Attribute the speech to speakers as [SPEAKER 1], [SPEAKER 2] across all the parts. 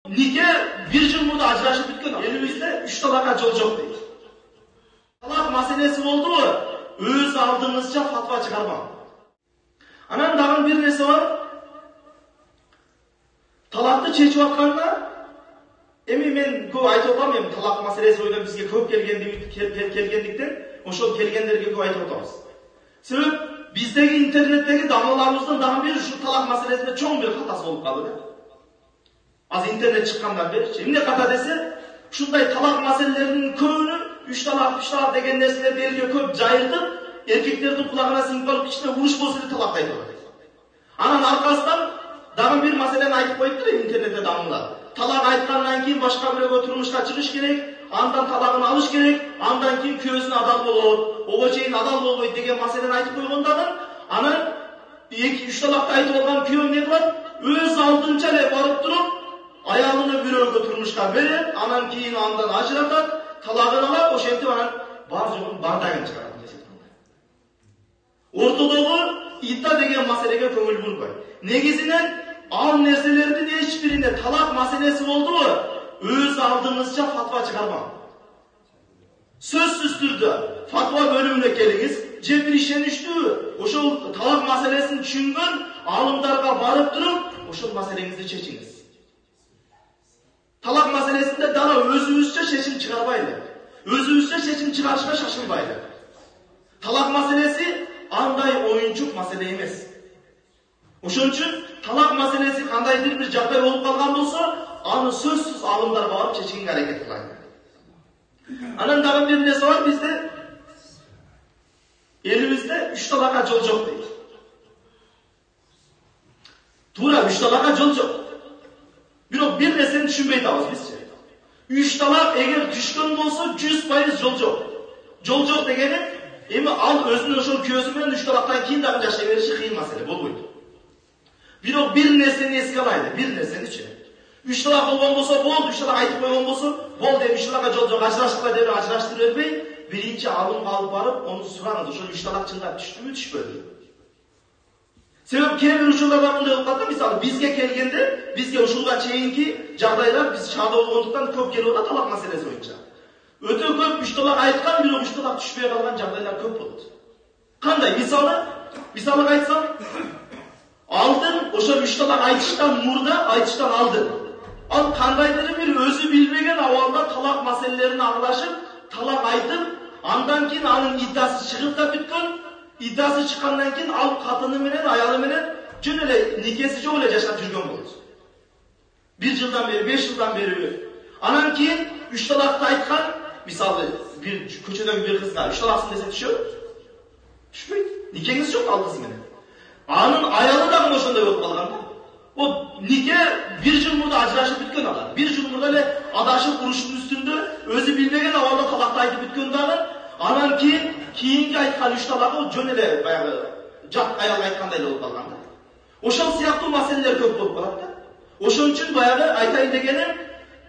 [SPEAKER 1] Nike bir yıl murda ajrashib bitgan. Elimizde 3 talakka yol yok deydi. Talak maselesi oldu mu? Öz aldığınızca fatva çıkarmam. Anan dağın bir nesi var. Talakты чечип атканда эми мен көп айтып атам, эми талак маселеси боюнча бизге көп келгендиктен ошол келгендерге көп айтып атабыз. Себеп биздеги интернеттеги дамлаларыбыздын дагы бир ушу талак маселесинде чоң бир катасы болуп калды. Азыр интернет чыккандан бери эмне ката десе, ушундай талак маселелеринин көбүнү 3 талак деген нерселерди элге көп жайылтып, эркектердин кулагына сиңип калып кичине уруш болсо эле талак айтып атат. Анан аркасынан dağın bir meseleni aytıp koyup da internette damlar. Talak aytkandan keyin başka biröөгө turmuşka çıkış gerek, andan talagını alış gerek, andan keyin köyüsüne adal bolot, ого чейин adal bolбойт деген meseleni aytıp koygondadan, ana 2-3 talakta aytıp olgan kүйөө ne kılat? Öz aldınca ele barıp turup, ayalını biröөгө turmuşka berip, anan keyin andan ajratat, talagını alap, oşentip anan бар жоğun бардагын çıkarat. Ortodogу iddia деген meselege көңүл бурбайт. Negizinen al nerselerinin hiçbirinde talak meselesi oldu mu? Öz aldığınızca fatva çıkarmam. Sözsüz türde fatva bölümüne geliniz. Cebir işen düştü. Oşul talak meselesini düşüngün alımlarga barıp durup oşul meselenizi çeçiniz. Talak meselesinde daha özümüzce seçim çıkarmayla. Özümüzce seçim çıkarışma şaşırmayla. Talak meselesi anday oyuncuk mesele emas. Ошон үчүн талак маселеси кандайдыр бир жагдай болуп калган болсо, аны сөзсүз алымдарга барып чечкенге аракет кылайын. Анан дагы бир нерсе бар бизде. Элибизде 3 талакка жол жок дейт. Туура 3 талакка жол жок. Бирок бир нерсени түшүнбөй атабыз бизчи. 3 талак эгер түшкөн болсо 100% жол жок. Жол жок дегени эми ал өзүнүн ошол күйөөсү менен 3 талактан кийин дагы жашай бериши кыйын маселе болбойт. Бирок бир нерсени эске алайлы, бир нерсеничи. 3 талак болгон болсо, болду, 3 талак айтып койгон болсо, болду, эми 3 талакка жол жок, ажырашкыла деп ажыраштырып бербей, биринчи алымга алып барып, ону сураңыз, ошол 3 талак чындап түштүбү, түшпөдүбү? Себеп кээ бир учурларда мындай болуп калат, мисалы бизге келгенде, бизге ушулга чейинки жагдайлар биз шаардо болгондуктан көп келип атат талак маселеси боюнча. Өтө көп 3 талак айткан, бирок 3 талак түшпөй калган жагдайлар көп болот. Кандай? Мисалы айтсам, aldın, oşa 3 talak aytıştan murda, aytıştan aldın. Al kandaydır bir özü bilmegen avalda talak meselelerini aralashıp, talak aytıp, andan keyin anın iddası çıkıp da bitken, iddası çıkandan keyin al katını menen, ayalı menen, jön ele nikesi jok ele yaşap жүргөн болот. 1 yıldan beri, 5 yıldan beri. Anan keyin 3 talakta aytkan, misalı bir köçödön bir kızga 3 talaksın dese düşüyor. Düşpeyt. Nikeniz jok al kızı menen. Anın ayalı da mı ошондой болуп калган? O nike 1 yıl murda ajrashib bitken adam. 1 yıl murda ele adашып uruştun üstünde özü bilmegen avalda talakta aytıp bitken dagы, anan kийинки айткан 3 talak o жөн эле баягы жат аял айткандай эле болуп калган. Ошол сыяктуу маселелер көп болуп калат да. Ошон үчүн баягы айтайын дегеним,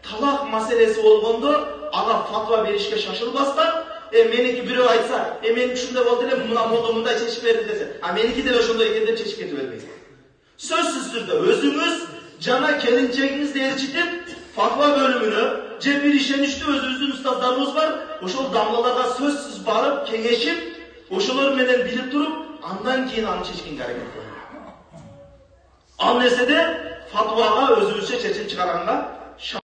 [SPEAKER 1] талак маселеси болгондо ага фатва беришке шашылбастан, meniki birөө айтса, меники ушундай болду эле, мына молдо мындай чечип берди десе, меники деле ошондой экен деп чечип кете бербейсиз. Сөзсүз түрдө өзүңүз жана келинчегиңизди ээрчитип, фатва бөлүмүнө же бир ишеничтүү өзүбүздүн устаздарыбыз бар, ошол дамлаларга сөзсүз барып, кеңешип, ошолор менен билип туруп, андан кийин аны чечкенге аракет кылыңыз. Ал нерседе фатвага өзүбүзчө чечим чыгарганга